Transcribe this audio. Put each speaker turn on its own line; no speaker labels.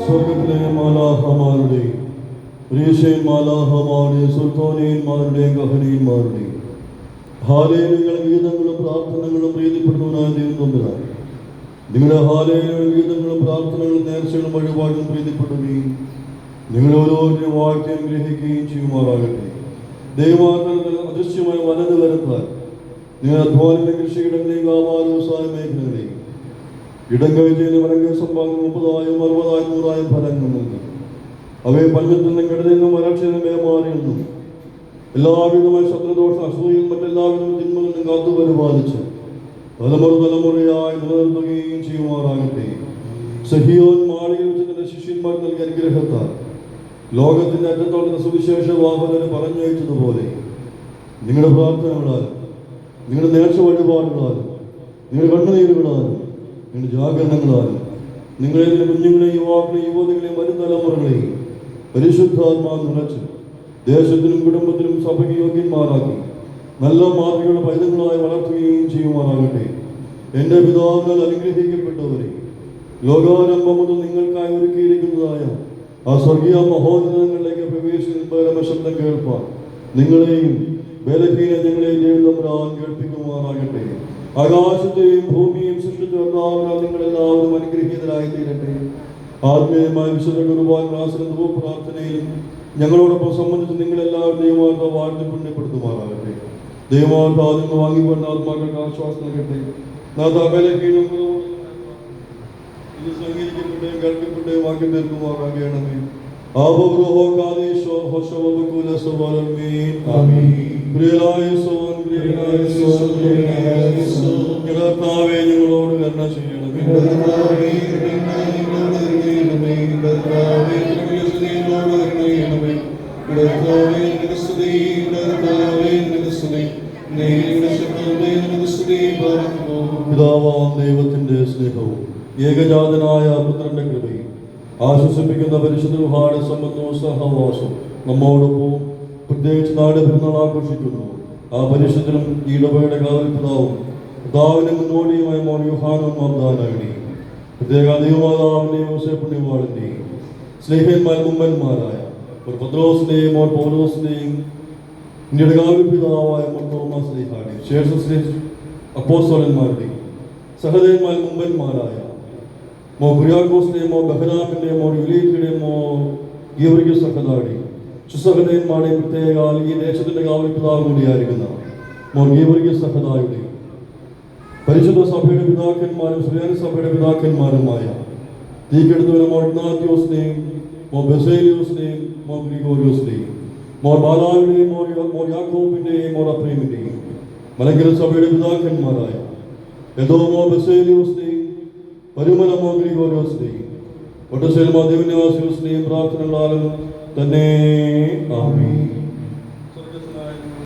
സ്വർഗത്തിലെ മാലാഹമാരുടെയും ഗ്രീഷ്യൻ മാലാഹമാരുടെയും സുൽത്താനിയന്മാരുടെയും ഗഹനീയന്മാരുടെയും ഹാലേലുകളും ഗീതങ്ങളും പ്രാർത്ഥനകളും പ്രീതിപ്പെടുന്നവനായ ദൈവം തമ്പുരാൻ, നിങ്ങളുടെ ഹാലേലുകളും ഗീതങ്ങളും പ്രാർത്ഥനകളും നേർച്ചകളും വഴിപാടും പ്രീതിപ്പെടുകയും നിങ്ങളുടെ ഓരോരുത്തരും വാഴ്ത്തി അനുഗ്രഹിക്കുകയും ചെയ്യുമാറാകട്ടെ. ദൈവമാർഗത്തിൽ അദൃശ്യമായ വലത് കരത്താൽ നിങ്ങൾ അധ്വാനിക്കുന്ന കൃഷിയിടങ്ങളെയും വ്യാപാര വ്യവസായ മേഖലകളെയും ഇടം കഴിച്ചതിന് വരങ്ക സമ്പാദനം 30,000, 60,000, 100,000 ഫലങ്ങൾ നൽകി. അവയെ പഞ്ഞത്തിൽ നിന്നും കെടുതിൽ നിന്നും വരൾച്ചയിൽ നിന്നും വേമാറിൽ നിന്നും എല്ലാവിധമായ ശത്രുദോഷ അസൂയയും മറ്റെല്ലാവിധവും തിന്മകളിൽ നിന്ന് കാത്തു പരിപാലിച്ച് തലമുറയായി നിലനിർത്തുകയും ചെയ്യുമാറാകട്ടെ. സഹിയോൻ മാളികയിൽ വെച്ച് തന്റെ ശിഷ്യന്മാർ നൽകിയ അനുഗ്രഹത്താൽ ലോകത്തിന്റെ അറ്റത്തോളം സുവിശേഷ വാഹനന് പറഞ്ഞയച്ചതുപോലെ നിങ്ങളുടെ പ്രാർത്ഥനകളാലും നിങ്ങളുടെ നേർച്ച വഴിപാടുകളാലും നിങ്ങളുടെ കണ്ണുനീരുകളാലും നിങ്ങളുടെ ജാഗരണങ്ങളാലും നിങ്ങളെ കുഞ്ഞുങ്ങളെയും യുവാക്കളെയും യുവതികളെയും വരും തലമുറകളെയും പരിശുദ്ധാത്മാവ് നിറച്ച് ദേശത്തിനും കുടുംബത്തിനും സഭയ്ക്ക് യോഗ്യന്മാരാക്കി നല്ല മാതൃകയുടെ പൈതങ്ങളായി വളർത്തുകയും ചെയ്യുമാറാകട്ടെ. എൻ്റെ പിതാവിനാൽ അനുഗ്രഹിക്കപ്പെട്ടവരെ, ലോകാരംഭം മുതൽ നിങ്ങൾക്കായി ഒരുക്കിയിരിക്കുന്നതായ ആ സ്വർഗീയ മഹോന്നതങ്ങളിലേക്ക് പ്രവേശിക്കുന്ന പരമശബ്ദം കേൾപ്പാൻ നിങ്ങളെയും ബലഹീന ഞങ്ങളെയും ദൈവം കേൾപ്പിക്കുമാറാകട്ടെ. ആകാശത്തെയും ഭൂമിയെയും സൃഷ്ടിച്ച കർത്താവിനാൽ നിങ്ങളെല്ലാവരും അനുഗ്രഹീതരായി തീരട്ടെ. ആത്മീയമായ വിശുദ്ധ കുർബാന പ്രാർത്ഥനയും പ്രാർത്ഥനയിലും ഞങ്ങളോടൊപ്പം സംബന്ധിച്ച് നിങ്ങളെല്ലാവരും ദൈവമാർത്ത വാഴ്ത്തി പുണ്യപ്പെടുത്തുമാറാകട്ടെ. ദൈവമാർത്ത ആദ്യം വാങ്ങിപ്പോരുന്ന ആത്മാക്കൾക്ക് ആശ്വാസം നൽകട്ടെ. ബലഹീനം ഇത് സംഗീതിക്കപ്പെട്ടേയും കേൾക്കപ്പെട്ടേയും വാക്കി തീർക്കുമാറാകണമേ. കർത്താവേ, ഞങ്ങളോട് കരുണ ചെയ്യണമേ. പിതാവാം ദൈവത്തിന്റെ സ്നേഹവും ഏകജാതനായ പുത്രന്റെ കൃപയും ആശ്വസിപ്പിക്കുന്ന പരിശുദ്ധ റുഹായുടെ സംബന്ധവും സഹവാസവും നമ്മോടൊപ്പം പ്രത്യേകിച്ച് നാട് പെരുന്നാൾ ആഘോഷിക്കുന്നു. ആ പരിശുദ്ധനും ഈ ഇടവയുടെ കാവൽ പിതാവിന്റെ മുന്നോടിയുമായ മോൻ യോഹാനോൻ മാർദാനയുടെയും പ്രത്യേക ദൈവമാതാവിന്റെയും യോസേപ്പുണ്യവാളിന്റെയും സ്നേഹന്മാർ മുമ്പന്മാരായ ഒരു പത്രോസിന്റെയും മോൻ പൗലോസിന്റെയും ഇന്ത്യയുടെ കാവൽ പിതാവായ മോൻ തോമസ് ലീഹായുടെയും ശേഷ അപ്പോസ്തലന്മാരുടെയും സഹദേവന്മാർ മുമ്പന്മാരായ മോ കുര്യാക്കോസിന്റെയും മോ ബഹനാമിന്റെയും മോ യുലീത്തിയുടെയും മോ ഗീവർഗീസ് സഹദായുടെയും സുസഹദേവന്മാരുടെയും പ്രത്യേക ഈ ദേശത്തിന്റെ കാവൽ പിതാവ് കൂടിയായിരിക്കുന്ന മോ ഗീവർഗീസ് സഹദായുടെയും പരിശുദ്ധ സഭയുടെ പിതാക്കന്മാരും സുറിയാനി സഭയുടെ പിതാക്കന്മാരുമായ തീക്കെടുത്തവരെ മോ ഇഗ്നാത്യോസിനെയും മോ ബസേലിയോസിനെയും മോ ഗ്രിഗോരിയോസിനെയും മോ ബാലാവിന്റെയും മോ യാക്കോബിന്റെയും മോ അപ്രേമിന്റെയും മലങ്കര സഭയുടെ പിതാക്കന്മാരായ യദോമോ ബസേലിയോസിനെയും പരിമലമോ ഗ്രിഗോരിയോസിനെയും ഒട്ടശേൽമോ ദിവന്യാസിയോസിനെയും പ്രാർത്ഥനകളാലും തന്നെ ആമേൻ.